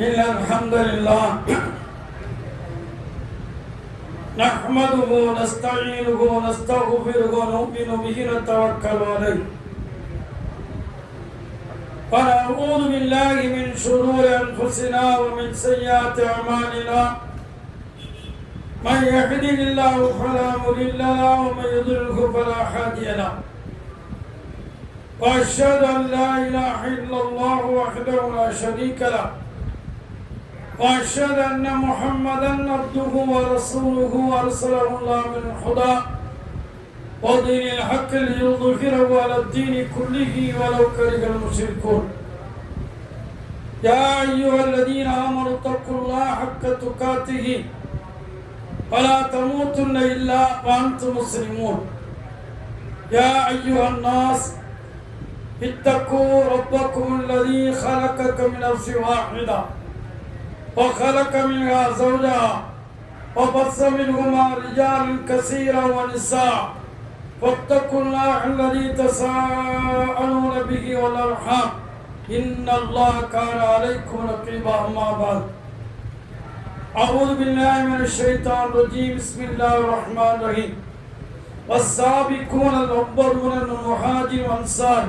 إن الحمد لله نحمده ونستعينه ونستغفره ونؤمن به ونتوكل عليه ونعوذ بالله من شرور أنفسنا ومن سيئات أعمالنا من يهده الله فلا مضل له ومن يضلل فلا هادي له وأشهد أن لا إله إلا الله وحده لا شريك له وأشهد أن محمدا عبده ورسوله أرسله الله بالهدى ودين الحق ليظهره على الدين كله ولو كره المشركون يا أيها الذين آمنوا اتقوا الله حق تقاته ولا تموتن إلا وأنتم مسلمون يا أيها الناس اتقوا ربكم الذي خلقكم من نفس واحدة وخلق منها زوجها وبث منهما رجالا كثيرا ونساء واتقوا الله الذي تساءلون به والأرحام إن الله كان عليكم رقيبا أما بعد أعوذ بالله من الشيطان الرجيم بسم الله الرحمن الرحيم والسابقون الأولون من المهاجرين والأنصار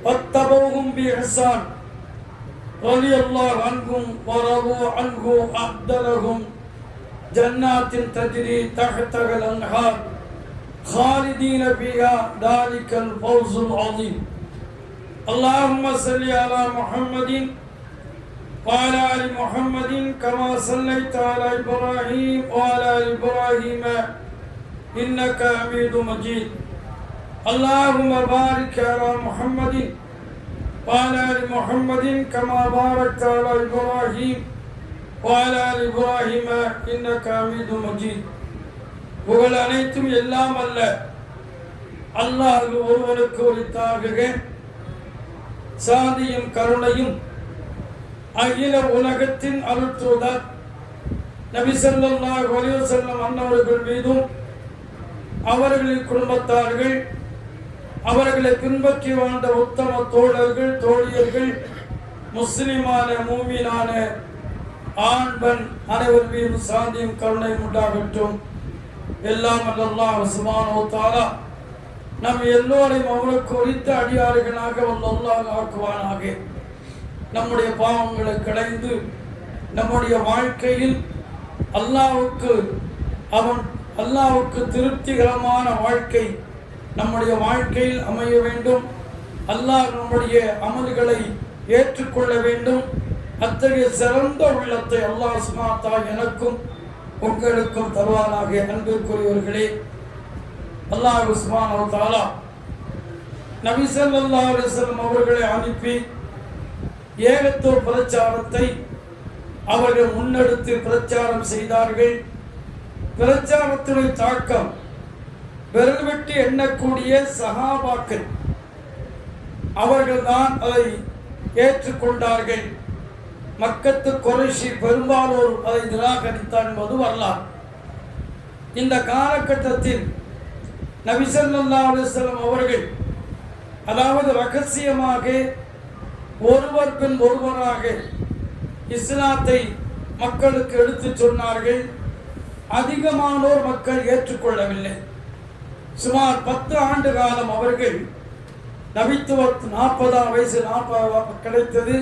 واتبعوهم بإحسان رضي الله عنهم ورضوا عنه أعد لهم جنات تجري تحتها الأنهار خالدين فيها ذلك الفوز العظيم اللهم صل على محمد وعلى آل محمد كما صليت على إبراهيم وعلى آل إبراهيم إنك حميد مجيد اللهم بارك على محمد وعلى آل محمد كما باركت على إبراهيم وعلى آل إبراهيم إنك حميد مجيد புகழ் அனைத்தும் எல்லாம் அல்ல அல்லாஹ் ஒருவனுக்கு உரித்தாக சாந்தியும் கருணையும் அகில உலகத்தின் அருட்தூதர் நபி ஸல்லல்லாஹு அலைஹி வஸல்லம் அன்னவர்கள் மீதும் அவர்களின் குடும்பத்தார்கள் அவர்களை பின்பற்றி வாழ்ந்த உத்தம தோழர்கள் தோழியர்கள் முஸ்லிமான மூமினான ஆண் பெண் அனைவர் மீதும் சாந்தியும் கருணையும் உண்டாகட்டும். எல்லாம் அல்லாஹ் சுப்ஹானஹு வ தஆலா நம் எல்லோரையும் அவருக்கு உரித்த அடியார்களாக அல்லாஹ் ஆக்குவானாக. நம்முடைய பாவங்களை களைந்து நம்முடைய வாழ்க்கையில் அல்லாஹ்வுக்கு திருப்திகரமான வாழ்க்கை நம்முடைய வாழ்க்கையில் அமைய வேண்டும். அல்லாஹ் நம்முடைய அமல்களை ஏற்றுக்கொள்ள வேண்டும். அத்தகைய சிறந்த உள்ளத்தை அல்லாஹ் சுப்ஹானஹு வ தஆலா எனக்கும் உங்களுக்கும் தருவானாக. அன்பிற்குரியவர்களே, அல்லாஹ் சுப்ஹானஹு வ தஆலா நபி ஸல்லல்லாஹு அலைஹி வஸல்லம் அவர்களை அனுப்பி ஏகத்துவ பிரச்சாரத்தை அவர்கள் முன்னெடுத்து பிரச்சாரம் செய்தார்கள். பிரச்சாரத்தினுடைய தாக்கம் விரல் வெட்டி எண்ணக்கூடிய சஹாபாக்கள் அவர்கள்தான் அதை ஏற்றுக்கொண்டார்கள். மக்கத்து குறைஷி பெரும்பாலோர் அதை நிராகரித்தார் என்பது வரலாறு. இந்த காலகட்டத்தில் நபி ஸல்லல்லாஹு அலைஹி வஸல்லம் அவர்கள் அதாவது ரகசியமாக ஒருவர் பின் ஒருவராக இஸ்லாத்தை மக்களுக்கு எடுத்து சொன்னார்கள். அதிகமானோர் மக்கள் ஏற்றுக்கொள்ளவில்லை. சுமார் 10 ஆண்டு காலம் அவர்கள் நபித்துவத் 40ஆம் வயசு கிடைத்தது.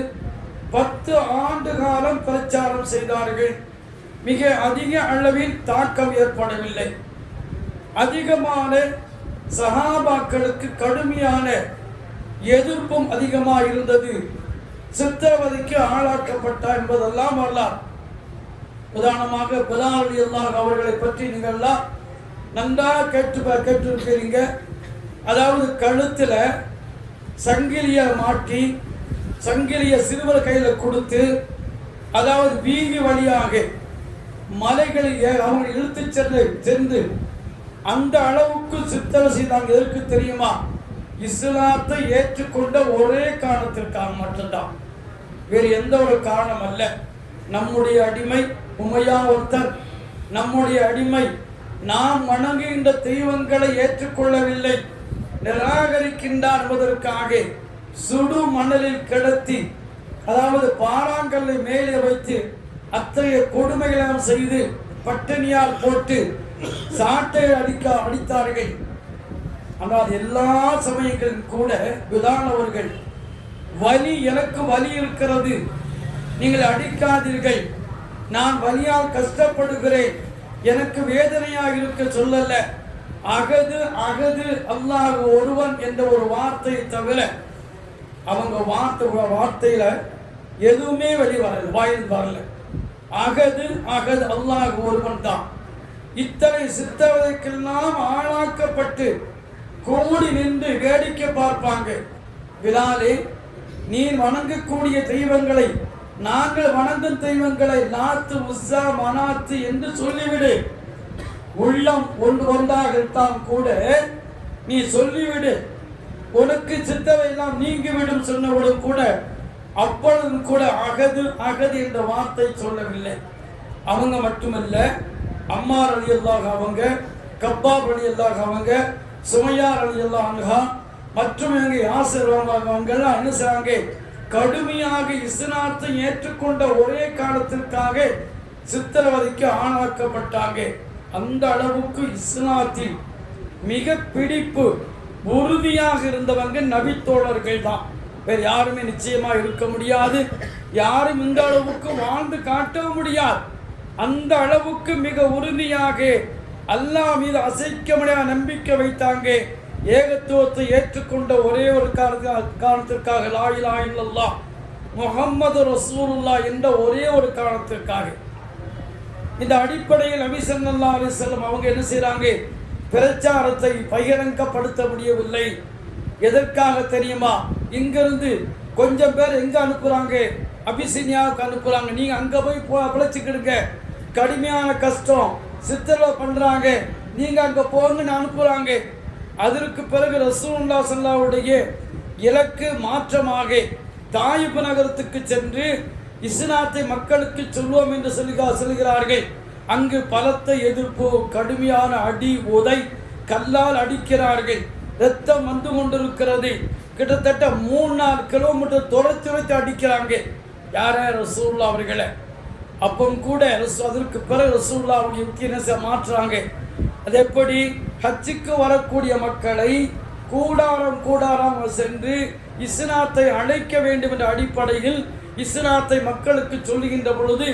10 ஆண்டு காலம் பிரச்சாரம் செய்தார்கள். மிக அதிக அளவில் தாக்கம் ஏற்படவில்லை. அதிகமான சஹாபாக்களுக்கு கடுமையான எதிர்ப்பும் அதிகமாக இருந்தது. சித்திரவதைக்கு ஆளாக்கப்பட்டார் என்பதெல்லாம் வரலாறு. உதாரணமாக பிலால் ரலியல்லாஹு அவர்களை பற்றி நீங்கள்லாம் நன்றாக கேட்டிருக்கிறீங்க. அதாவது கழுத்தில் சங்கிலியை மாட்டி சங்கிலியை சிறுவர் கையில் கொடுத்து அதாவது வீதி வழியாக மலைகளில் அவங்க இழுத்து சென்று அந்த அளவுக்கு சித்திரை செய்தாங்க. எதற்கு தெரியுமா? இஸ்லாத்தை ஏற்றுக்கொண்ட ஒரே காரணத்திற்காக மட்டும்தான், வேறு எந்த ஒரு காரணம் அல்ல. நம்முடைய அடிமை உமையா ஒருத்தர், நம்முடைய அடிமை நாம் வணங்குகின்ற தெய்வங்களை ஏற்றுக்கொள்ளவில்லை, நிராகரிக்கின்றார் என்பதற்காக சுடு மணலில் கிடத்தி அதாவது பாறாங்கல்லை மேலே வைத்து அத்தகைய கொடுமைகளை செய்து பட்டினியால் போட்டு சாட்டை அடித்தார்கள். ஆனால் எல்லா சமயங்களிலும் கூட பிலால் அவர்கள் வலி, எனக்கு வலி இருக்கிறது, நீங்கள் அடிக்காதீர்கள், நான் வலியால் கஷ்டப்படுகிறேன், எனக்கு வேதனையாக இருக்க சொல்லல, அகது அகது அல்லாஹ் ஒருவன் என்ற ஒரு வார்த்தையை தவிர அவங்க வார்த்தையில எதுவுமே வெளி வரல, வாயில் வரல. அகது அகது அல்லாஹ் ஒருவன் தான். இத்தனை சித்தவதைக்கெல்லாம் ஆளாக்கப்பட்டு கூடி நின்று வேடிக்கை பார்ப்பாங்க. பிலாலே, நீ வணங்கக்கூடிய தெய்வங்களை நாங்கள் வணங்கும் தெய்வங்களை லாத்து உஸ்ஸா மனாத்து என்று சொல்லிவிடு, உள்ளம் ஒன்றாகத்தான் கூட நீ சொல்லிவிடு, உனக்கு சித்தவை எல்லாம் நீங்கிவிடும் சொன்னவுடன் கூட அப்பொழுதும் கூட அகது அகது என்ற வார்த்தை சொல்லவில்லை. அவங்க மட்டுமல்ல, அம்மார் ரலியல்லாஹு அவங்க, கப்பாப் ரலியல்லாஹு அவங்க, சுமையார் ரலியல்லாஹு அன்ஹா மற்றும் எங்க யாசிர் அவங்க எல்லாம் என்ன செய்றாங்க, கடுமையாக இஸ்லாத்தை ஏற்றுக்கொண்ட ஒரே காலத்திற்காக சித்திரவதைக்கு ஆளாக்கப்பட்டாங்க. அந்த அளவுக்கு இஸ்லாத்தில் மிக பிடிப்பு உறுதியாக இருந்தவங்க நபித்தோழர்கள் தான். வேறு யாருமே நிச்சயமா இருக்க முடியாது, யாரும் இந்த அளவுக்கு வாழ்ந்து காட்டவும் முடியாது. அந்த அளவுக்கு மிக உறுதியாக அல்லாஹ் மீது அசைக்க முடியாத நம்பிக்கை வைத்தாங்க. ஏகத்துவத்தை ஏற்றுக்கொண்ட ஒரே ஒரு காரணத்திற்காக, லா இலாஹ இல்லல்லாஹ் முஹம்மது ரசூலுல்லாஹ் என்ற ஒரே ஒரு காரணத்திற்காக. இந்த அடிப்படையில் நபி ஸல்லல்லாஹு அலைஹி வஸல்லம் அவங்க என்ன செய்றாங்க, பிரச்சாரத்தை பகிரங்கப்படுத்த முடியவில்லை. எதற்காக தெரியுமா? இங்கிருந்து கொஞ்சம் பேர் எங்க அனுப்புறாங்க, அபிசீனியாவுக்கு அனுப்புறாங்க. நீங்க அங்க போய் பிழைச்சிக்கிடுங்க, கடுமையான கஷ்டம், சித்திரவதை பண்றாங்க, நீங்க அங்க போங்கன்னு அனுப்புறாங்க. அதற்கு பிறகு ரசூலுல்லாஹி ஸல்லல்லாஹு அலைஹி இலக்கு மாற்றமாக தாயிப் நகரத்துக்கு சென்று இஸ்லாத்தை மக்களுக்கு சொல்வோம் என்று சொல்கிறார்கள். அங்கு பலத்த எதிர்ப்பு, கடுமையான அடி உதை, கல்லால் அடிக்கிறார்கள், ரத்தம் வந்து கொண்டிருக்கிறது. கிட்டத்தட்ட 3-4 கிலோமீட்டர் துரத்தி அடிக்கிறாங்க. யார? ரசூலுல்லாஹ் அவர்களை. அப்பவும் கூட அதற்கு பிறகு ரசூலுல்லாஹ் அவங்க யுக்தியை மாற்றுறாங்க. அது எப்படி? ஹஜ்ஜுக்கு வரக்கூடிய மக்களை கூடாரம் சென்று இஸ்லாத்தை அழைக்க வேண்டும் என்ற அடிப்படையில் இஸ்லாத்தை மக்களுக்கு சொல்லுகின்ற பொழுது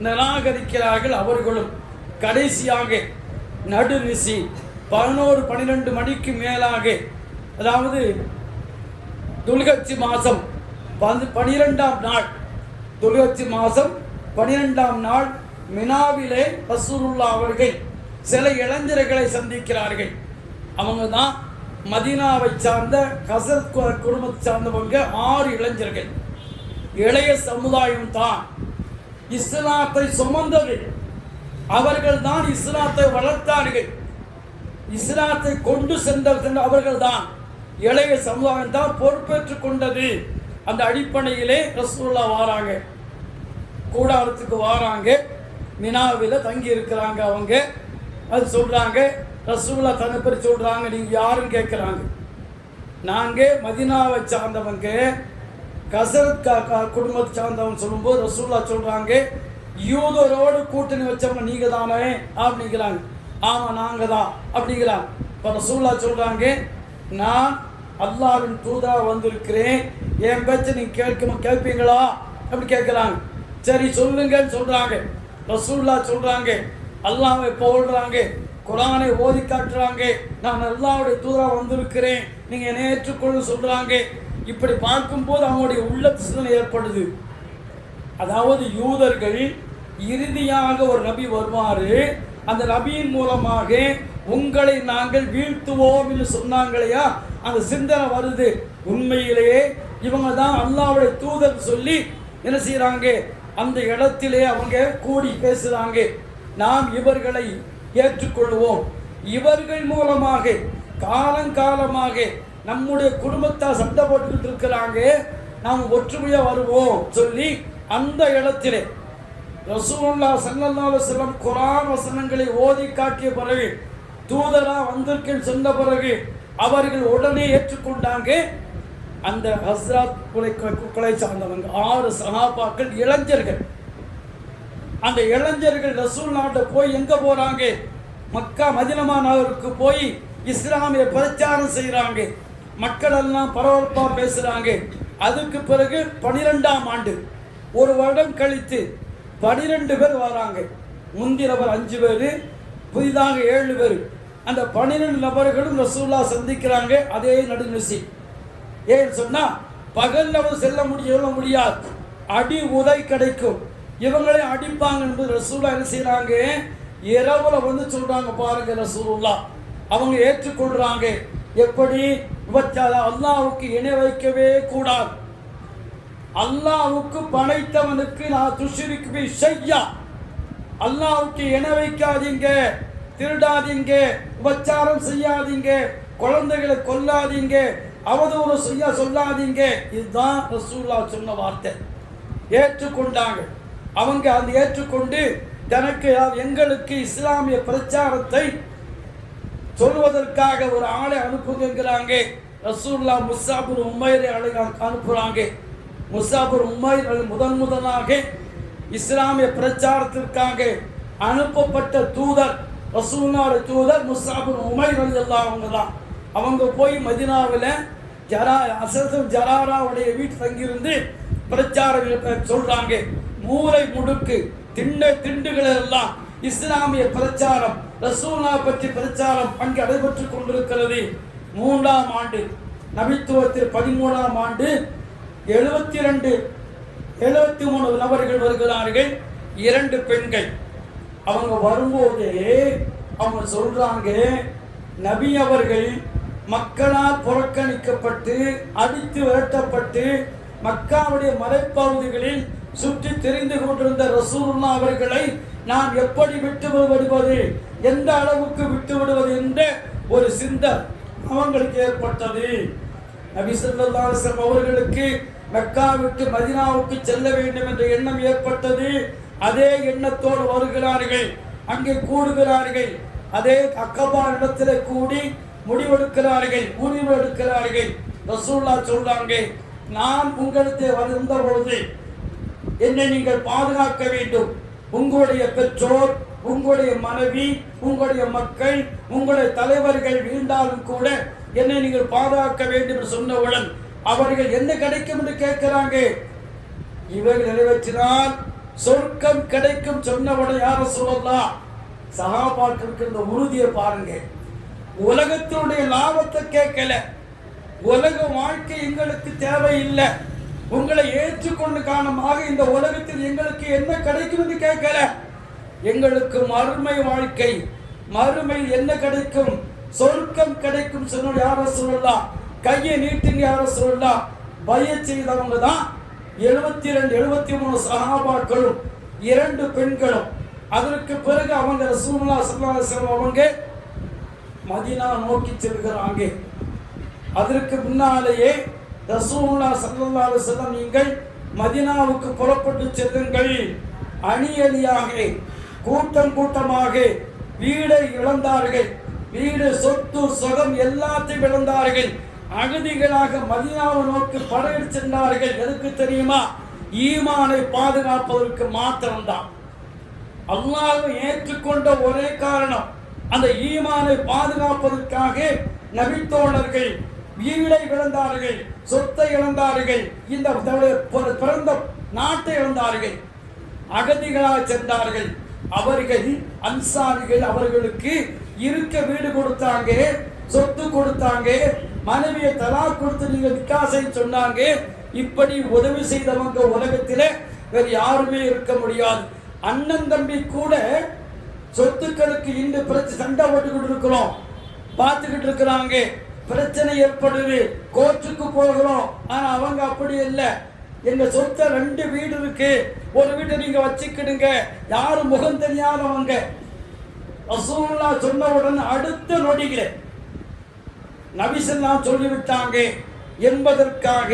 நிராகரிக்கிறார்கள் அவர்களும். கடைசியாக நடுநிசி 11-12 மணிக்கு மேலாக, அதாவது துல்ஹஜ் மாதம் 12ஆம் நாள், துல்ஹஜ் மாதம் 12ஆம் நாள் மினாவிலே ரசூலுல்லாஹ் அவர்கள் சில இளைஞர்களை சந்திக்கிறார்கள். அவங்க தான் மதீனாவை சார்ந்த ஹஸரத் குடும்பத்தை சார்ந்தவங்க. 6 இளைஞர்கள், இளைய சமுதாயம் தான் இஸ்லாத்தை சுமந்தது. அவர்கள் தான் இஸ்லாத்தை வளர்த்தார்கள், இஸ்லாத்தை கொண்டு சென்ற அவர்கள் தான், இளைய சமுதாயம் தான் பொறுப்பேற்றுக் கொண்டது. அந்த அடிப்படையிலே ரசூலுல்லாஹ் வாராங்க, கூடாரத்துக்கு வாராங்க, மினாவில் தங்கி இருக்கிறாங்க. அவங்க அது சொல்றாங்க, ரசூலுல்லாஹ் தன்னை பற்றி சொல்றாங்க, நீங்க யாருன்னு கேட்கிறாங்க. நாங்க மதீனாவை சார்ந்தவங்க, ஹஸரத் குடும்பத்தை சார்ந்தவங்க சொல்லும்போது ரசூலுல்லாஹ் சொல்றாங்க, யூதரோடு கூட்டணி வச்சவங்க நீங்க தானே அப்படிங்கிறாங்க. ஆமா நாங்க தான் அப்படிங்கிறாங்க. இப்போ ரசூலுல்லாஹ் சொல்றாங்க, நான் அல்லாஹ்வின் தூதரா வந்திருக்கிறேன், என் பேச்சை நீங்க கேட்பீங்களா அப்படி கேட்கிறாங்க. சரி சொல்லுங்கன்னு சொல்றாங்க. ரசூலுல்லாஹ் சொல்றாங்க, அல்லாஹ்வை புகழ்றாங்க, குர்ஆனை ஓதி காட்டுறாங்க, நான் அல்லாஹ்வுடைய தூதரா வந்திருக்கிறேன், நீங்க என்னை ஏற்றுக்கொள்ள சொல்றாங்க. இப்படி பார்க்கும்போது அவங்களுடைய உள்ள சிந்தனை ஏற்படுது. அதாவது யூதர்கள் இறுதியாக ஒரு நபி வருவாரு, அந்த நபியின் மூலமாக உங்களை நாங்கள் வீழ்த்துவோம் என்று சொன்னாங்களையா, அந்த சிந்தனை வருது. உண்மையிலேயே இவங்க தான் அல்லாஹ்வுடைய தூதர் சொல்லி என்ன செய்யறாங்க, அந்த இடத்திலே அவங்க கூடி பேசுறாங்க, நாம் இவர்களை ஏற்றுக்கொள்வோம், இவர்கள் மூலமாக காலங்காலமாக நம்முடைய குடும்பத்தால் சண்டை போட்டுக்கிட்டு இருக்கிறாங்க, நாம் ஒற்றுமையா வருவோம் சொல்லி அந்த இடத்திலே ரசூலுல்லாஹ் ஸல்லல்லாஹு அலைஹி வஸல்லம் குர்ஆன் வசனங்களை ஓதி காட்டிய பிறகு, தூதரா வந்திருக்கேன்னு சொன்ன பிறகு அவர்கள் உடனே ஏற்றுக்கொண்டாங்க. அந்த ஹஸ்ரத் குலை சார்ந்தவங்க 6 சஹாபாக்கள் இளைஞர்கள். அந்த இளைஞர்கள் ரசூல் நாட்டை போய் எங்க போறாங்க? மக்கா மதீனா நகருக்கு போய் இஸ்லாமிய பிரச்சாரம் செய்கிறாங்க. மக்கள் எல்லாம் பரபரப்பா பேசுறாங்க. அதுக்கு பிறகு 12ஆம் ஆண்டு, ஒரு வருடம் கழித்து 12 பேர் வராங்க. முந்தினவர் 5 பேர், புதிதாக 7 பேர். அந்த 12 நபர்களும் ரசூல்லா சந்திக்கிறாங்க. அதே நடுநிசி. ஏன்னு சொன்னா பகல்ல செல்ல முடியாது, அடி உதை கிடைக்கும், இவங்களே அடிப்பாங்க என்பது ரசூல்லா என்ன செய்யறாங்க, இரவுல சொல்றாங்க. பாருங்க ரசூலுல்லா அவங்க ஏற்றுக்கொள்றாங்க. எப்படி? அல்லாஹ்வுக்கு இணை வைக்கவே கூடாது. அல்லாஹ்வுக்கு படைத்தவனுக்கு நான் துஷ்ரிக் பி ஷையா, அல்லாஹ்வுக்கு இணை வைக்காதீங்க, திருடாதீங்க, உபச்சாரம் செய்யாதீங்க, குழந்தைகளை கொல்லாதீங்க, அவதூறு செய்ய சொல்லாதீங்க. இதுதான் ரசூலுல்லாஹ் சொன்ன வார்த்தை. ஏற்றுக்கொண்டாங்க. அவங்க அந்த ஏற்றுக்கொண்டு தனக்கு எங்களுக்கு இஸ்லாமிய பிரச்சாரத்தை சொல்வதற்காக ஒரு ஆளை அனுப்புங்கிறாங்க. ரசூலுல்லாஹ் முஸ்அப் பின் உமைரை அனுப்புறாங்க. முஸ்அப் பின் உமைர் முதலாக இஸ்லாமிய பிரச்சாரத்திற்காக அனுப்பப்பட்ட தூதர், ரசூலுல்லாஹ் தூதர் முஸ்அப் பின் உமைர் ரலியல்லாஹு அன்ஹு தான். அவங்க போய் மதீனாவில் ஜராராவுடைய வீட்டு தங்கியிருந்து பிரச்சாரம் சொல்றாங்க. மூளை முடுக்கு திண்டுகள் எல்லாம் இஸ்லாமிய பிரச்சாரம், ரசூலுல்லாஹ் பற்றி பிரச்சாரம் அங்கு நடைபெற்றுக் கொண்டிருக்கிறது. 3ஆம் ஆண்டு நபித்துவத்தில் 13ஆம் ஆண்டு 73 நபர்கள் வருகிறார்கள், 2 பெண்கள். அவங்க வரும்போதே அவங்க சொல்றாங்க, நபி அவர்கள் மக்களால் புறக்கணிக்கப்பட்டு அடித்து விரட்டப்பட்டு மக்காவுடைய மலைப்பகுதிகளில் சுற்றி தெரிந்து கொண்டிருந்த ரசூலுல்லாஹ் அவர்களை நான் எப்படி விட்டு விடுவது, எந்த அளவுக்கு விட்டு விடுவது என்ற ஒரு சிந்தனை அவங்களுக்கு ஏற்பட்டது. நபி ஸல்லல்லாஹு அலைஹி வஸல்லம் அவர்களுக்கு மக்கா விட்டு மதீனாவுக்கு செல்ல வேண்டும் என்ற எண்ணம் ஏற்பட்டது. அதே எண்ணத்தோடு வருகிறார்கள், அங்கே கூடுகிறார்கள். அதே அக்கபா இடத்திலே கூடி முடிவெடுக்கிறார்கள். ரசூலுல்லாஹ் சொல்றாங்க, நான் உங்களுக்கு வந்த பொழுது என்னை நீங்கள் பாதுகாக்க வேண்டும். உங்களுடைய பெற்றோர், உங்களுடைய மனைவி, உங்களுடைய மக்கள், உங்களுடைய தலைவர்கள் வீழ்ந்தாலும் கூட என்னை நீங்கள் பாதுகாக்க வேண்டும் என்று சொன்னவுடன் அவர்கள் என்ன கிடைக்கும் என்று கேட்கிறாங்க. இவர்கள் நிறைவேற்றினால் சொர்க்கம் கிடைக்கும் சொன்னவுடன் யார சொல்லலாம்? சஹாபாக்களுக்கு இந்த உறுதியை பாருங்க. உலகத்தினுடைய லாபத்தை கேட்கல, உலக வாழ்க்கை எங்களுக்கு தேவையில்லை, உங்களை ஏற்றுக்கொண்டு காரணமாக இந்த உலகத்தில் எங்களுக்கு என்ன கிடைக்கும் என்று கேட்கல. எங்களுக்கு மறுமை வாழ்க்கை, மறுமையில் என்ன கிடைக்கும், சொர்க்கம் கிடைக்கும் சொன்ன யார சொல்லலாம்? கையை நீட்டுங்க யார சொல்லலாம்? பய செய்தவங்க தான் 73 சஹாபாக்களும் 2 பெண்களும். அதற்கு பிறகு அவங்க ரசூலுல்லாஹ் ஸல்லல்லாஹு அலைஹி வஸல்லம் அவங்க மதீனா நோக்கி செல்கிறாங்க. அதற்கு முன்னாலேயே ரசூலுல்லாஹ் ஸல்லல்லாஹு அலைஹி வஸல்லம் நீங்கள் மதீனாவுக்கு புறப்பட்டு செல்லுங்கள், அணி அணியாக கூட்டமாக வீடை இழந்தார்கள், வீடு சொத்து சுகம் எல்லாத்தையும் இழந்தார்கள். அகதிகளாக மதீனாவை நோக்கி படையெடுத்து சென்றார்கள். எதுக்கு தெரியுமா? ஈமானை பாதுகாப்பதற்கு மாத்திரம்தான். அல்லாஹ்வை ஏற்றுக்கொண்ட ஒரே காரணம், அந்த ஈமானை பாதுகாப்பதற்காக நபித்தோழர்கள் வீடை இழந்தார்கள், சொத்தை இழந்தார்கள், இந்த பிறந்த நாட்டை இழந்தார்கள், அகதிகளாக சென்றார்கள். அவர்கள் அன்சாரிகள் அவர்களுக்கு இருக்க வீடு கொடுத்தாங்க, சொத்து கொடுத்தாங்க, மனைவியை தலாக் கொடுத்து நீங்க விகாசை சொன்னாங்க. இப்படி உதவி செய்தவங்க உலகத்திலே வேறு யாருமே இருக்க முடியாது. அண்ணன் தம்பி கூட சொத்துக்களுக்கு இந்த பிரச்சனை சண்டை போட்டுக்கிட்டு இருக்கிறோம், பார்த்துக்கிட்டு இருக்கிறாங்க, பிரச்சனை ஏற்படுது, கோர்ட்டுக்கு போகிறோம். ஆனா அவங்க அப்படி இல்லை. எங்க சொத்தை 2 வீடு இருக்கு, ஒரு வீட்டை நீங்க வச்சுக்கிடுங்க, யாரும் முகம் தெரியாதவங்க. ரசூலுல்லாஹ் சொன்னவுடன் அடுத்த நொடிகளே நபி ஸல்லல்லாஹு சொல்லிவிட்டாங்க என்பதற்காக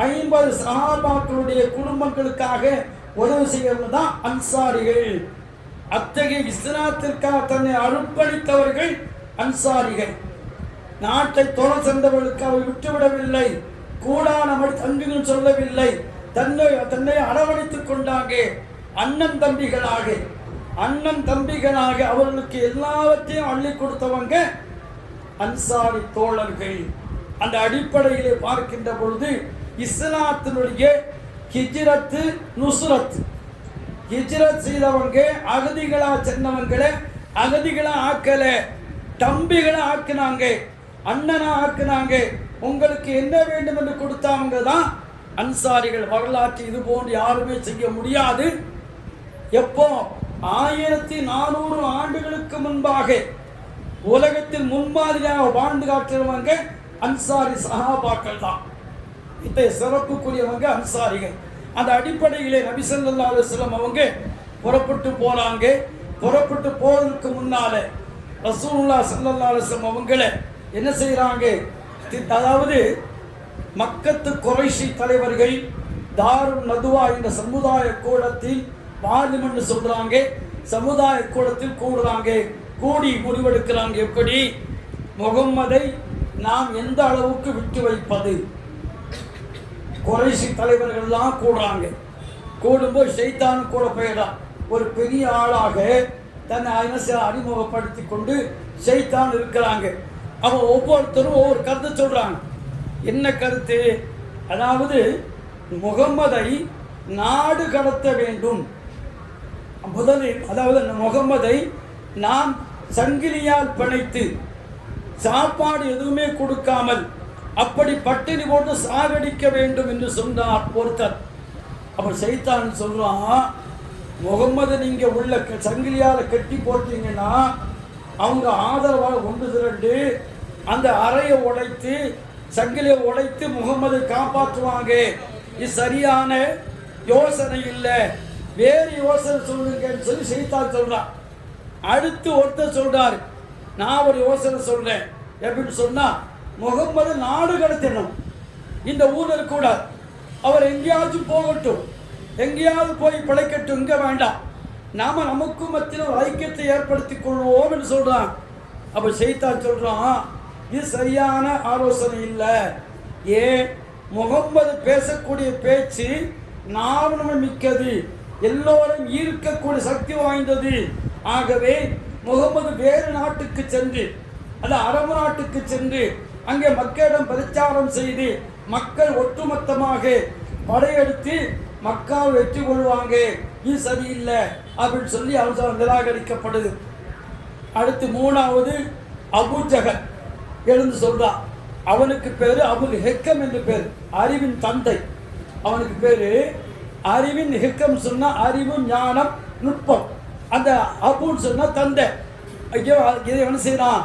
50 சஹாபாக்களுடைய குடும்பங்களுக்காக உதவி செய்யறது தான் அன்சாரிகள். அத்தகைய இஸ்லாத்திற்காக தன்னை அர்ப்பணித்தவர்கள் அன்சாரிகள். நாட்டை தொலை சென்றவர்களுக்கு அவர் விட்டுவிடவில்லை. கூடானபடி தங்குன்னு சொல்லவில்லை, தன்னை அரவணைத்துக் கொண்டாங்க. அண்ணன் தம்பிகளாக அவர்களுக்கு எல்லாவற்றையும் அள்ளி கொடுத்தவங்க அன்சாரி தோழர்கள். அந்த அடிப்படையிலே பார்க்கின்ற பொழுது இஸ்லாத்தினுடைய ஹிஜ்ரத்து நுஸ்ரத், ஹிஜ்ரத் செய்தவங்க அகதிகளா சென்னவங்களை அகதிகளா ஆக்கல, தம்பிகளை ஆக்குனாங்க, அண்ணனா ஆக்குனாங்க. உங்களுக்கு என்ன வேண்டும் என்று கொடுத்தவங்க தான் அன்சாரிகள். வரலாற்று இது போன்று யாருமே செய்ய முடியாது. எப்போ 1400 ஆண்டுகளுக்கு முன்பாக உலகத்தில் முன்மாதிரியாக வாழ்ந்து காட்டுறவங்க அன்சாரி சஹாபாக்கள் தான். இத்தகைய சிறப்புக்குரியவங்க அன்சாரிகள். அந்த அடிப்படையிலே நபி ஸல்லல்லாஹு அலைஹி வஸல்லம் அவங்க புறப்பட்டு போறாங்க. புறப்பட்டு போறதுக்கு முன்னால ரசூலுல்லாஹ் ஸல்லல்லாஹு அலைஹி வஸல்லம் அவங்கள என்ன செய்யறாங்க, அதாவது மக்கத்து குறைஷி தலைவர்கள் தாருன் நதுவா என்ற சமுதாய கூடத்தில் வாலிம் என்று சொல்றாங்க. சமுதாய கூடத்தில் கூடுறாங்க. கூடி முடிவெடுக்கிறாங்க, எப்படி முகம்மதை நாம் எந்த அளவுக்கு விட்டு வைப்பது. குறைஷி தலைவர்கள்லாம் கூடுறாங்க. கூடும்போது ஷைத்தான் கூட போயிடான். ஒரு பெரிய ஆளாக தன்னை அறிமுகப்படுத்தி கொண்டு ஷைத்தான் இருக்கிறாங்க. அவன் ஒவ்வொருத்தரும் ஒவ்வொரு கருத்தை சொல்றாங்க. என்ன கருத்து? அதாவது முகம்மதை நாடு கடத்த வேண்டும். முதலில் அதாவது முகம்மதை நாம் சங்கிலியால் பிணைத்து சாப்பாடு எதுவுமே கொடுக்காமல் அப்படி பட்டினி போட்டு சாகடிக்க வேண்டும் என்று சொன்னார் ஒருத்தர். அப்ப சைத்தான் சொல்றான், முகம்மது நீங்க உள்ள சங்கிலியால் கட்டி போட்டீங்கன்னா அவங்க ஆதரவாக ஒன்று திரண்டு அந்த அறையை உடைத்து சங்கிலியை உடைத்து முகம்மதை காப்பாற்றுவாங்க. இது சரியான யோசனை இல்லை, வேறு யோசனை சொல்லுங்கன்னு சொல்லி சைத்தான் சொல்றான். அடுத்து ஒருத்தர் சொல்றாரு, நான் ஒரு யோசனை சொல்றேன். எப்படின்னு சொன்னா, முகம்மது நாடு கடத்தணும், இந்த ஊரில் இருக்கக்கூடாது, அவர் எங்கேயாச்சும் போகட்டும், எங்கேயாவது போய் பிழைக்கட்டும், இங்க வேண்டாம், நாம நமக்கும் மத்தியில் ஒரு ஐக்கியத்தை ஏற்படுத்திக் கொள்வோம் என்று சொல்றான். அப்ப சைத்தான் சொல்றான், இது சரியான ஆலோசனை இல்லை. ஏன்? முகம்மது பேசக்கூடிய பேச்சு நாவன மிக்கது, எல்லோரும் ஈர்க்கக்கூடிய சக்தி வாய்ந்தது. ஆகவே முகம்மது வேறு நாட்டுக்கு சென்று, அது அரபு நாட்டுக்கு சென்று அங்கே மக்களிடம் பிரச்சாரம் செய்து மக்கள் ஒட்டுமொத்தமாக படையெடுத்து மக்காவை வெற்றி கொள்வாங்க, இது சரியில்லை அப்படின்னு சொல்லி அவசரம் நிராகரிக்கப்படுது. அடுத்து மூணாவது அபூஜஹல் எழுந்து சொல்றான். அவனுக்கு பேரு அபுல் ஹிக்கம் என்று பேர், அறிவின் தந்தை. அவனுக்கு பேரு அறிவின் ஹிக்கம் சொன்னா அறிவு ஞானம் நுட்பம். அந்த அபுன்னு சொன்னா தந்தை. ஐயோ இதை என்ன செய்யறான்,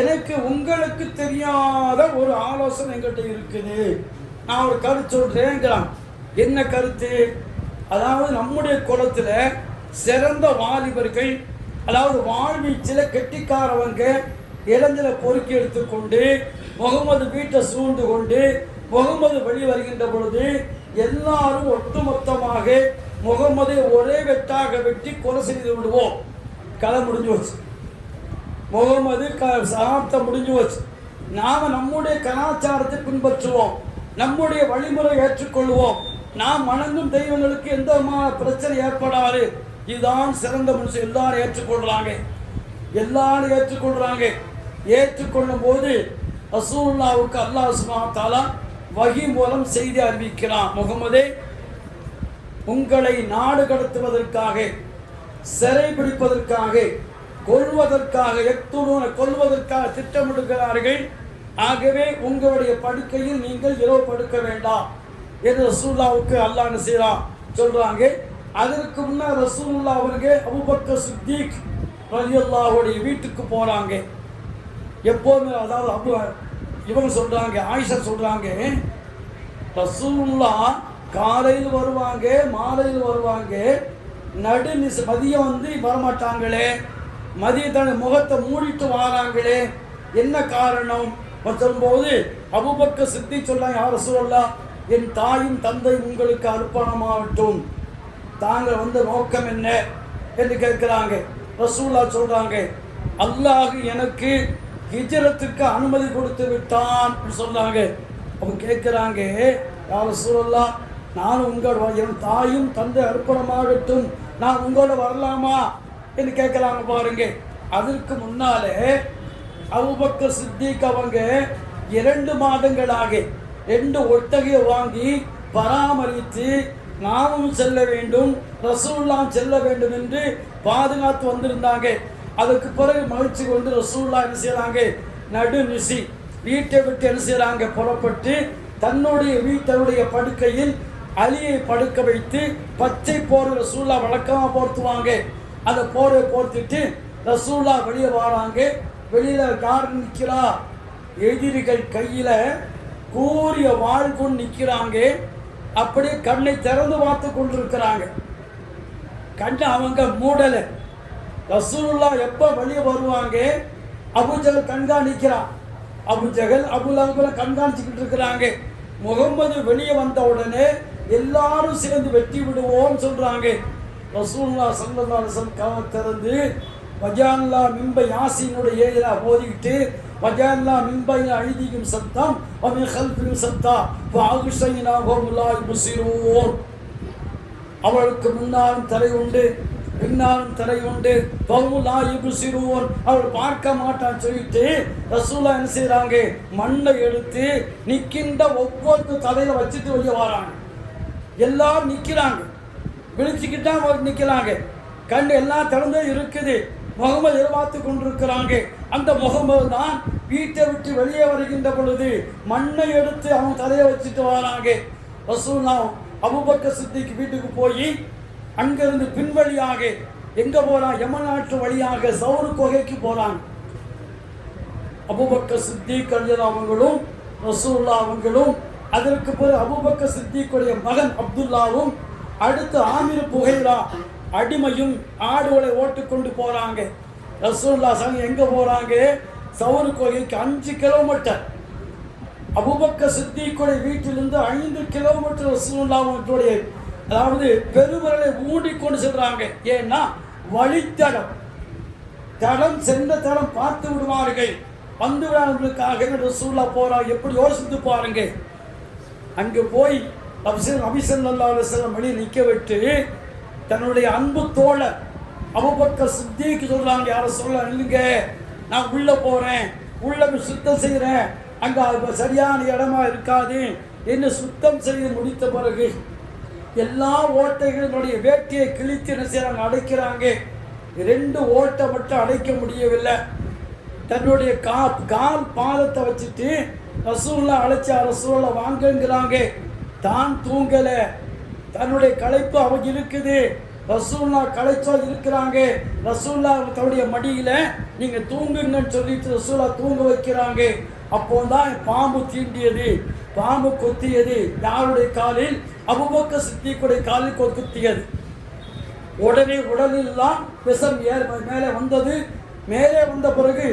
எனக்கு உங்களுக்கு தெரியாத ஒரு ஆலோசனை எங்கிட்ட இருக்குது, நான் ஒரு கருத்து சொல்றேங்கிறான். என்ன கருத்து? அதாவது நம்முடைய குலத்துல சிறந்த வாலிபர்கள், அதாவது வாழ்வீச்சில் கெட்டிக்காரவங்க இளைஞரை பொறுக்கி எடுத்துக்கொண்டு முகமது வீட்டை சூழ்ந்து கொண்டு முகமது வெளி வருகின்ற பொழுது எல்லாரும் ஒட்டுமொத்தமாக முகமதை ஒரே வெட்டாக வெட்டி கொலை செய்து விடுவோம். கதை முடிஞ்சு வச்சு, முகமது சகாப்தம் முடிஞ்சு வச்சு, நாம நம்முடைய கலாச்சாரத்தை பின்பற்றுவோம், நம்முடைய வழிமுறை ஏற்றுக்கொள்வோம், நாம் வணங்கும் தெய்வங்களுக்கு எந்த விதமான பிரச்சனை ஏற்படாது, இதுதான் சிறந்த மனுஷன். எல்லாரும் ஏற்றுக்கொள்றாங்க. ஏற்றுக்கொள்ளும் போது ரசூலுல்லாஹ்வுக்கு அல்லாஹ் சுப்ஹானஹு வ தஆலா வஹி மூலம் செய்தி அறிவிக்கிறான், முகமதே உங்களை நாடு கடத்துவதற்காக, சிறை பிடிப்பதற்காக, கொல்வதற்காக திட்டமிடுகிறார்கள். ஆகவே உங்களுடைய படுக்கையில் நீங்கள் இரவு படுக்க வேண்டாம் என்று ரசூலுல்லாஹ்வுக்கு அல்லாஹ் என்ன செய்யறான் சொல்றாங்க. அதற்கு முன்னர் ரசூலுல்லாஹ் அவர்கள் அபூபக்கர் சித்திக் ரலியல்லாஹுடைய வீட்டுக்கு போறாங்க. எப்போதுமே அதாவது இவங்க சொல்றாங்க, ஆயிஷா சொல்றாங்க, ரசூலுல்லாஹ் காலையில் வருவாங்க, மாலையில் வருவாங்க, மதியம் வரமாட்டாங்களே, மதியத்தான முகத்தை மூடிட்டு வராங்களே, என்ன காரணம் சொல்லும்போது அபூபக்கர் சித்திக் சொல்றாங்க, யா ரசூலல்லாஹ் என் தாயும் தந்தை உங்களுக்கு அர்ப்பணமாகட்டும், தாங்கள் வந்த நோக்கம் என்ன என்று கேட்கிறாங்க. ரசூலுல்லாஹ் சொல்றாங்க, அல்லாஹ் எனக்கு ஹிஜ்ரத்துக்கு அனுமதி கொடுத்து விட்டான் சொல்றாங்க. அவங்க கேட்குறாங்க, யார் ரசூலல்லாஹ், நான் உங்களோட என் தாயும் தந்தை அர்ப்பணமாகட்டும், நான் உங்களோட வரலாமா என்று கேட்குறாங்க பாருங்க. அதற்கு முன்னாலே அபூபக்கர் சித்திக் அவங்க 2 மாதங்களாக 2 ஒட்டகையை வாங்கி பராமரித்து நாமும் செல்ல வேண்டும், ரசூலுல்லாஹ் செல்ல வேண்டும் என்று பாதுகாத்து வந்திருந்தாங்க. அதுக்கு பிறகு மகிழ்ச்சி கொண்டு ரசூலுல்லாஹ் என்ன செய்யறாங்க, நடுநிசி வீட்டை விட்டு என்ன செய்யறாங்க, புறப்பட்டு தன்னுடைய வீட்டருடைய படுக்கையில் அலியை படுக்க வைத்து பச்சை போர் ரசூலுல்லாஹ் வழக்கமாக போர்த்துவாங்க. அந்த போரை போர்த்துட்டு ரசூலுல்லாஹ் வெளியே வராங்க. வெளியில யார் நிற்கிறா, எதிரிகள் கையில கூரிய வாழ் கொண்டு நிற்கிறாங்க. அப்படியே கண்ணை திறந்து பார்த்து கொண்டிருக்கிறாங்க. கண்ணை அவங்க மூடலை. ரசூலுல்லாஹ் எப்போ வெளியே வருவாங்க, அபூஜஹல் கண்காணிக்கிறான். அபூஜஹல் அபூலஹபை கண்காணிச்சுக்கிட்டு இருக்கிறாங்க. முகம்மது வெளியே வந்த உடனே எல்லாரும் சேர்ந்து வெட்டி விடுவோம் சொல்றாங்க. ரசூலுல்லாஹ் ஸல்லல்லாஹு அலைஹி வஸல்லம் கதவை திறந்து வஜால்லா மின்ப யாசீனுடைய ஏயிலா ஓதிக்கிட்டு வஜால்லா மின்பை அழுதிக்கும் சத்தம் அவன் கல்பியும் சத்தா வாகுஷைனா கோமுல்லாய் முசிரோர். அவளுக்கு முன்னாலும் தலை உண்டு பின்னாலும் தலை உண்டு பவுலாய் முசிரோர். அவள் பார்க்க மாட்டான்னு சொல்லிட்டு ரசூலுல்லாஹ் என்ன செய்யறாங்க, மண்ணை எடுத்து நிற்கின்ற ஒவ்வொரு தலையில வச்சுட்டு வெளியே வராங்க. எல்லாரும் நிற்கிறாங்க, விழிச்சுக்கிட்டா நிற்கிறாங்க. கண் எல்லாம் திறந்தே இருக்குது. முகமது எதிர்பார்த்து கொண்டிருக்கிறாங்க. அந்த முகமது தான் வீட்டை விட்டு வெளியே வருகின்ற பொழுது மண்ணை எடுத்து அவங்க தலையை வச்சுட்டு வராங்க. ரசூலுல்லாஹ் அபூபக்கர் சித்திக் வீட்டுக்கு போய் அங்கிருந்து பின்வழியாக எங்க போறான், யமன் நாட்டு வழியாக சௌரு குகைக்கு போறாங்க. அபூபக்கர் சித்திக் அவங்களும் ரசூலுல்லாஹ் அவங்களும், அதற்கு பிறகு அபூபக்கர் சித்திக்குடைய மகன் அப்துல்லாவும், அடுத்து ஆமிர் புகைரா அடிமையும் ஆடுகளை ஓட்டுக்கொண்டு போறாங்க. ரசூலுல்லாஹ் சங்க எங்க போறாங்க, சௌரு குகைக்கு 5 கிலோமீட்டர். அபூபக்கர் சித்திக்குடைய வீட்டிலிருந்து 5 கிலோமீட்டர் ரசூலுல்லாஹ்வுடைய அதாவது பெருவிரலை ஊண்டிக்கொண்டு செல்றாங்க. ஏன்னா வழித்தடம், தடம் சென்ற தடம் பார்த்து விடுவார்கள், வந்து விடாதவர்களுக்காக ரசூலுல்லாஹ் போறாங்க. எப்படி யோசித்து பாருங்க. அங்கு போய் நபி ஸல்லல்லாஹு அலைஹி வஸல்லம் வெளியே நிற்க விட்டு தன்னுடைய அன்பு தோழர் அபூபக்கர் சித்திக் சொல்றாங்க, யார சொல்ல இல்லைங்க, நான் உள்ள போறேன், உள்ள சுத்தம் செய்கிறேன், அங்க சரியான இடமா இருக்காது என்று சுத்தம் செய்து முடித்த பிறகு எல்லா ஓட்டைகளுடைய வேட்டியை கிழித்து என்ன செய்யறாங்க, அடைக்கிறாங்க. 2 ஓட்டை மட்டும் அடைக்க முடியவில்லை. தன்னுடைய கால் பாதத்தை வச்சுட்டு ரசூலுல்லாஹ் அழைச்சா, ரசூலுல்லாஹ் வாங்குங்கிறாங்க. தான் தூங்கல, தன்னுடைய களைப்பு அவங்க இருக்குது. ரசூலுல்லாஹ் களைச்சா இருக்கிறாங்க. ரசூலுல்லாஹ் தன்னுடைய மடியில நீங்க தூங்குங்கன்னு சொல்லிட்டு ரசூலுல்லாஹ் தூங்க வைக்கிறாங்க. அப்போதான் பாம்பு தீண்டியது, பாம்பு கொத்தியது. யாருடைய காலில், அபூபக்கர் சித்திக்குடைய காலில் குத்தியது. உடனே உடலெல்லாம் விஷம் மேலே வந்தது. மேலே வந்த பிறகு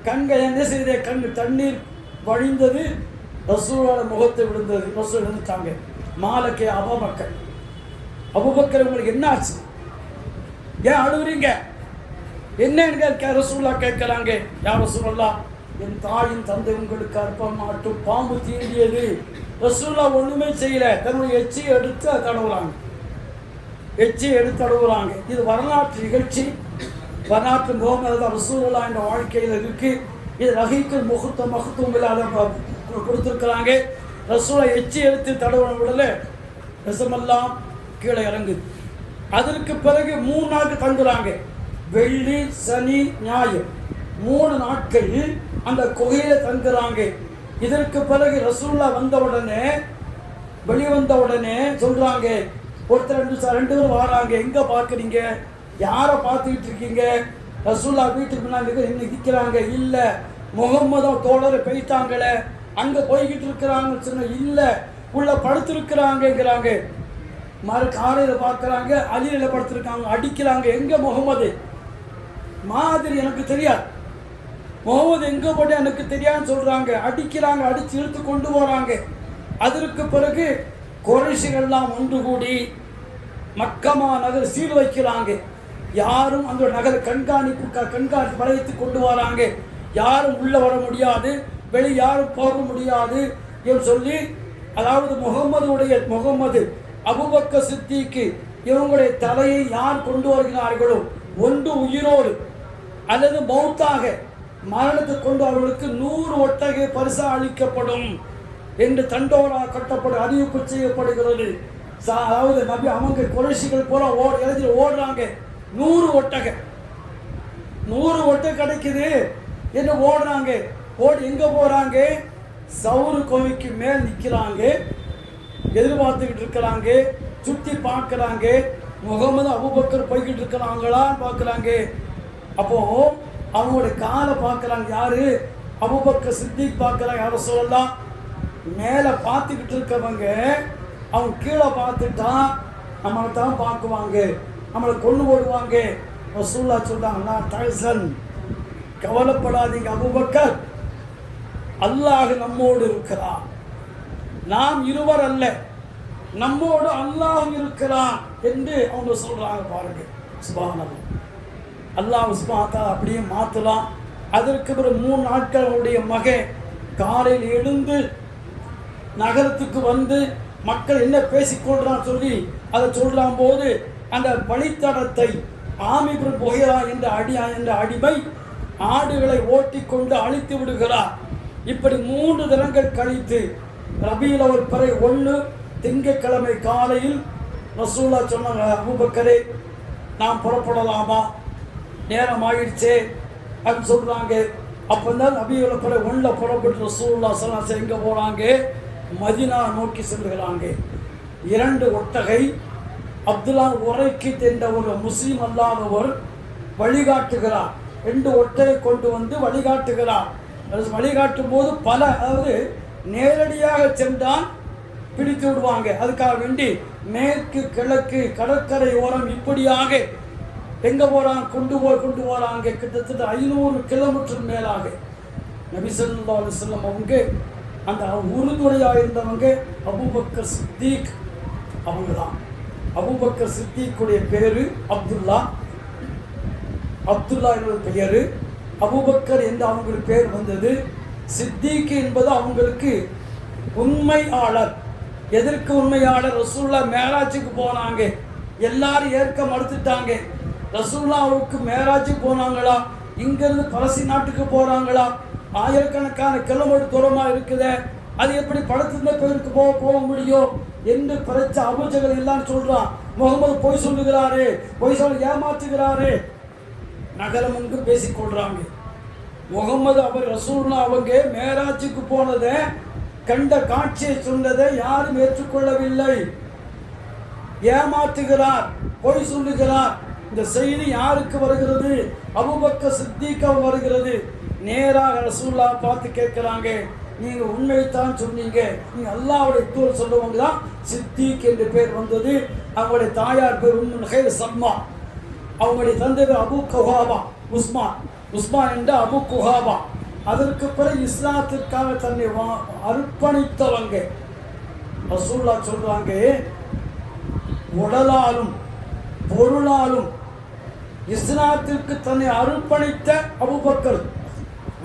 கண்கள் என்ன செய்த, கண் தண்ணீர் வழிந்தது. ரசூலுல்லாஹ் முகத்தை விழுந்தது. ரசூல் இருந்துட்டாங்க. மாலக்கே அபூபக்கர், அபூபக்கர் உங்களுக்கு என்ன ஆச்சு, ஏன் அழுகுறீங்க, என்னன்னு ரசூலுல்லாஹ் கேட்கிறாங்க. யார் ரசூலுல்லாஹ், என் தாயின் தந்தை உங்களுக்கு அர்ப்பணமாட்டும், பாம்பு தீண்டியது. ரசூலுல்லாஹ் ஒண்ணுமே செய்யல, தன்னுடைய எச்சியை எடுத்து தடவுறாங்க, எச்சியை எடுத்து தடவுறாங்க. இது வரலாற்று நிகழ்ச்சி, வரலாற்று முகமது ரசூலுல்லாஹ் என்ற வாழ்க்கையில் இருக்கு. இது ரஹீக்குல் மக்தூம் கொடுத்துருக்கிறாங்க. ரசூலுல்லாஹ் எச்சி எடுத்து தடவுன உடனே விஷமெல்லாம் கீழே இறங்குது. அதற்கு பிறகு 3 நாட்கள் தங்குறாங்க. வெள்ளி சனி ஞாயிறு 3 நாட்கள் அந்த குகையில தங்குறாங்க. இதற்கு பிறகு ரசூலுல்லாஹ் வந்த உடனே, வெளிவந்த உடனே சொல்றாங்க, ஒருத்தர் 2 பேர் வராங்க, எங்க பார்க்குறீங்க, யாரை பார்த்துக்கிட்டு இருக்கீங்க? ரசூலுல்லாஹ் வீட்டுக்கு முன்னாடி நிற்கிறாங்க. இல்லை, முகம்மதோ தோழரை போயிட்டாங்களே, அங்க போய்கிட்டு இருக்கிறாங்கன்னு சொன்ன, இல்லை உள்ள படுத்திருக்கிறாங்கிறாங்க. மறு காலையில் பார்க்குறாங்க, அலியில படுத்திருக்காங்க, அடிக்கிறாங்க. எங்க முகமது மாதிரி எனக்கு தெரியாது, முகமது எங்க போட்டு எனக்கு தெரியாதுன்னு சொல்றாங்க. அடிக்கிறாங்க, அடிச்சு இழுத்து கொண்டு போறாங்க. அதற்கு பிறகு குறைஷிகள்லாம் ஒன்று கூடி மக்கமா நகர் சீல் வைக்கிறாங்க. யாரும் அந்த நகர் கண்காணிப்பு வளையத்து கொண்டு வராங்க. யாரும் உள்ள வர முடியாது, வெளியே யாரும் போக முடியாது. என்று சொல்லி, அதாவது முகமது அபூபக்கர் சித்திக்கு இவங்களுடைய தலையை யார் கொண்டு வருகிறார்களோ, ஒன்று உயிரோடு அல்லது மௌத்தாக மரணத்தை கொண்டு அவர்களுக்கு 100 ஒட்டகை பரிசா அளிக்கப்படும் என்று தண்டோரா கட்டப்படும் அறிவிப்பு செய்யப்படுகிறது. அதாவது நபி அவங்க குறைஷிகள் போல ஓடுறாங்க. 100 ஒட்டகை கிடைக்குது என்று ஓடுறாங்க. எங்க போறாங்க? சவுரு கோவிக்கு மேல் நிற்கிறாங்க, எதிர்பார்த்துக்கிட்டு இருக்கிறாங்க, சுற்றி பார்க்குறாங்க. முகமது அபூபக்கர் போய்கிட்டு இருக்கிறாங்களான்னு பார்க்குறாங்க. அப்போ அவங்களுடைய காலை பார்க்குறாங்க. யாரு? அபூபக்கர் சித்திக் பார்க்குறாங்க. யாரை சொல்லலாம்? மேலே பார்த்துக்கிட்டு இருக்கவங்க அவங்க கீழே பார்த்துட்டா நம்மளை தான் பார்க்குவாங்க, நம்மளை கொண்டு போடுவாங்க. ரசூலுல்லாஹ் சொல்றாங்க, தஹசன், கவலைப்படாதீங்க அபூபக்கர், அல்லாஹ் நம்மோடு இருக்கிறான். நாம் இருவர் அல்ல, நம்மோடு அல்லாஹ் இருக்கிறான் என்று அவங்க சொல்றாங்க. பாருங்க, சுப்ஹானல்லாஹ். அல்லாஹ் சுப்ஹானல்லாஹ் அப்படியே மாற்றலாம். அதற்கு பிறகு 3 நாட்கள் அவருடைய மகன் காலையில் எழுந்து நகரத்துக்கு வந்து மக்கள் என்ன பேசிக்கொள்றான்னு சொல்லி அதை சொல்றான் போது அந்த வழித்தடத்தை ஆமிபுர் புகைரா என்ற அடிமை ஆடுகளை ஓட்டி கொண்டு அழித்து விடுகிறார். இப்படி 3 தினங்கள் கழித்து ரபீல் அவல் பிறை 1 திங்கட்கிழமை காலையில் ரசூலுல்லாஹ் சொன்னாங்க, அபூபக்கரே நாம் புறப்படலாமா, நேரம் ஆயிடுச்சே அப்படின்னு சொல்றாங்க. அப்பந்தான் ரபீல் அவல் பிறை 1 புறப்பட்டு ரசூலுல்லாஹ் ஸல்லல்லாஹு அலைஹி வஸல்லம் எங்க போறாங்க? மதீனா நோக்கி செல்கிறாங்க. 2 ஒட்டகை அப்துல்லா உரைக்கு என்ற ஒரு முஸ்லீம் அல்லாதவர் வழிகாட்டுகிறார். 2 ஒட்டகை கொண்டு வந்து வழிகாட்டுகிறார். வழிகாட்டும் போது அதாவது நேரடியாக சென்றால் பிடித்து விடுவாங்க. அதுக்காக வேண்டி மேற்கு கிழக்கு கடற்கரை ஓரம் இப்படியாக எங்க போறாங்க, கொண்டு போறாங்க. கிட்டத்தட்ட 500 கிலோமீட்டர் மேலாக நபி ஸல்லல்லாஹு அலைஹி வஸல்லம் அவங்க அந்த உறுதுணையாக இருந்தவங்க அபூபக்கர் சித்திக் அவங்க தான். அபூபக்கர் சித்திக்குடைய பேரு அப்துல்லா என்பது பெயர். அபூபக்கர் என்று அவங்களுக்கு பேர் வந்தது. சித்திக் என்பது அவங்களுக்கு உண்மையாளர். எதற்கு உண்மையாளர்? ரசூலுல்லாஹ் மேராஜுக்கு போனாங்க, எல்லாரும் ஏற்க மறுத்துட்டாங்க. ரசூலுல்லாஹ்வுக்கு மேராஜுக்கு போனாங்களா, இங்கிருந்து பலஸ்தீன் நாட்டுக்கு போறாங்களா, ஆயிரக்கணக்கான கிலோமீட்டர் தூரமா இருக்குதே, அது எப்படி படத்திருந்த பேருக்கு போக முடியும் என்று படைச்ச அபூஜஹல் எல்லாம் சொல்றான். முகமது பொய் சொல்லுகிறாரு, பொய் சொல்ல ஏமாற்றுகிறாரு, நகரம் எங்கும் பேசிக்கொள்றாங்க. முகமது ரசூலுல்லாஹ் அவங்க மேராஜுக்கு போனதை கண்ட காட்சியை சொன்னதை யாரும் ஏற்றுக்கொள்ளவில்லை, ஏமாற்றுகிறார், பொய் சொல்லுகிறார். இந்த செய்தி யாருக்கு வருகிறது? அபூபக்கர் சித்திக் வருகிறது. நேராக ரசூலுல்லாஹ் பார்த்து கேட்கிறாங்க, நீங்க உண்மையைத்தான் சொன்னீங்க, நீங்க அல்லாஹ்வுடைய தூதர் சொல்லுவாங்க தான் சித்திக் என்று பேர் வந்தது. அவங்களுடைய தாயார் பேர் உம்முல் கைர் சல்மா, அவங்களுடைய தந்தை பேர் அபு குஹாபா உஸ்மான் என்ற அபு குஹாபா. அதற்கு பிறகு இஸ்லாத்திற்காக தன்னை அர்ப்பணித்தவங்க. ரசூலுல்லாஹ் சொல்றாங்க, உடலாலும் பொருளாலும் இஸ்லாத்திற்கு தன்னை அர்ப்பணித்த அபூபக்கர்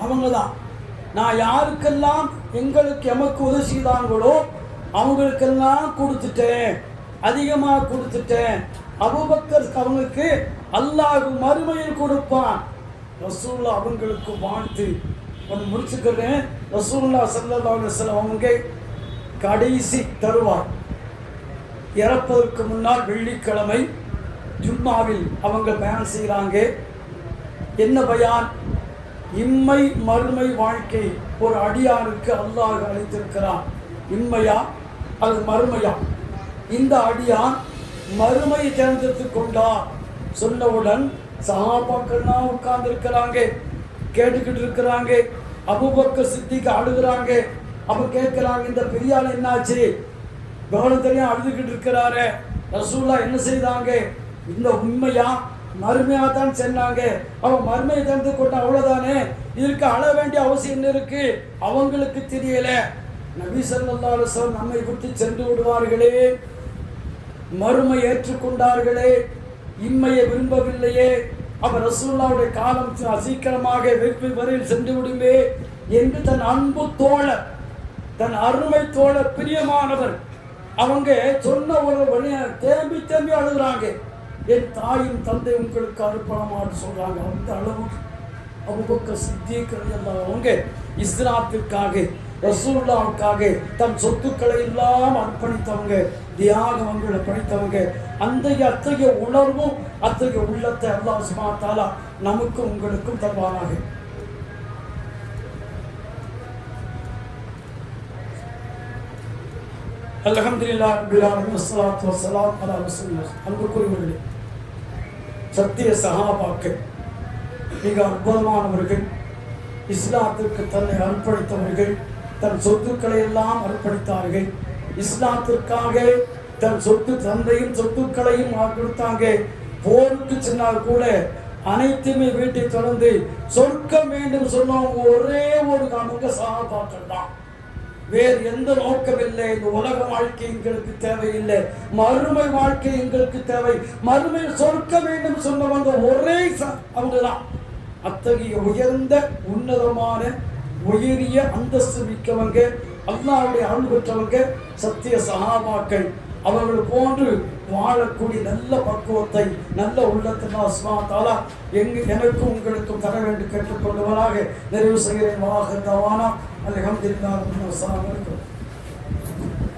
அவங்க தான். நான் யாருக்கெல்லாம் எமக்கு உதவி செய்தாங்களோ அவங்களுக்கெல்லாம் கொடுத்துட்டேன், அதிகமாக கொடுத்துட்டேன். அபூபக்கர் அவங்களுக்கு அல்லாஹ் மறுமையில் கொடுப்பான். ரசூலுல்லாஹ் அவங்களுக்கு வாழ்த்து ஒன்று முடிச்சுக்கிறேன். ரசூலுல்லாஹ் ஸல்லல்லாஹு அலைஹி வஸல்லம் அவங்க கடைசி தருவார், இறப்பதற்கு முன்னால் வெள்ளிக்கிழமை ஜும்மாவில் அவங்க பயான் செய்கிறாங்க. என்ன பயான்? இம்மை மறுமை வாழ்க்கை ஒரு அடியாருக்கு அல்லாஹ் அளித்திருக்கிறான். இம்மையா அல்லது மறுமையா? இந்த அடியான் மறுமையை தேர்ந்தெடுத்துக் கொண்டார். சொன்னவுடன் சஹாபாக்கள்லாம் உட்கார்ந்து இருக்கிறாங்க, கேட்டுக்கிட்டு இருக்கிறாங்க. அபூபக்கர் சித்திக் அழுகிறாங்க. அப்ப கேட்கிறாங்க, இந்த பெரியாள் என்னாச்சு, கவனம் தெரியும் அழுதுகிட்டு இருக்கிறாரு. ரசூலுல்லாஹ் என்ன செய்தாங்க? இந்த உண்மையா மறுமையாக தான் சொன்னாங்க. அவங்க மறுமையை தந்து கொண்ட அவ்வளவுதானே, இதற்கு அழ வேண்டிய அவசியம் என்ன இருக்கு? அவங்களுக்கு தெரியல. நபி ஸல்லல்லாஹு அலைஹி வஸல்லம் நம்மை விட்டு சென்று விடுவார்களே, மறுமை ஏற்றுக்கொண்டார்களே, இம்மையை விரும்பவில்லையே, அப்ப ரசூலுல்லாஹ்வுடைய காலம் சீக்கிரமாக வெற்றி வரையில் சென்று விடுமே என்று தன் அன்பு தோழர் தன் அருமை தோழர் பிரியமானவர் அவங்க சொன்ன ஒரு தேம்பி தேம்பி அழுகுறாங்க. என் தாயும் தந்தை உங்களுக்கு அர்ப்பணமான்னு சொல்றாங்க. அந்த அளவுக்கு அபூபக்கர் சித்தீக் ரலியல்லாஹு அவங்க இஸ்லாத்திற்காக ரசூலுல்லாஹ்வுக்காக தன் சொத்துக்களை எல்லாம் அர்ப்பணித்தவங்க, தியாகங்களை படித்தவங்க. அத்தகைய உணர்வும் அத்தகைய உள்ளத்தை அல்லாஹ் சுப்ஹானஹு வ தஆலா நமக்கும் உங்களுக்கும் தருவானாக. அல்ஹம்துலில்லாஹி ரப்பில் ஆலமீன் வஸ்ஸலாத்து வஸ்ஸலாம் அலா ரசூலில்லாஹ். அன்புக்குரியவர்களே, சத்திய சஹாபாக்கள் மிக அற்புதமானவர்கள். இஸ்லாத்திற்கு தன்னை அர்ப்பணித்தவர்கள், தன் சொத்துக்களை எல்லாம் அர்ப்பணித்தார்கள். இஸ்லாத்திற்காக தன் தந்தையும் சொத்துக்களையும் கொடுத்தாங்க. போருக்கு சென்னால் கூட அனைத்துமே வீட்டை தொடர்ந்து சொர்க்கம் வேண்டும் சொன்னவங்க ஒரே ஒரு அவங்க சஹாபாக்கள் தான். வேறு எந்த நோக்கம் இல்லை. இந்த உலக வாழ்க்கை எங்களுக்கு தேவையில்லை, மறுமை வாழ்க்கை எங்களுக்கு தேவை, மறுமை சொர்க்க வேண்டும் சொன்னவங்க ஒரே அவங்க தான். அத்தகைய உயர்ந்த உன்னதமான உயரிய அந்தஸ்து மிக்கவங்க, அல்லாஹ்வுடைய அருள் பெற்றவங்க சத்திய சஹாபாக்கள். அவர்கள் போன்று வாழக்கூடிய நல்ல பக்குவத்தை, நல்ல உள்ளத்தை அல்லாஹ் சுப்ஹானஹு வ தஆலா எனக்கும் உங்களுக்கும் தர வேண்டும் கேட்டுக்கொள்வதாக நிறைவு செய்கிறேன். வாஹ் தவானா அல்ஹம்துலில்லாஹி ரப்பில் ஆலமீன்.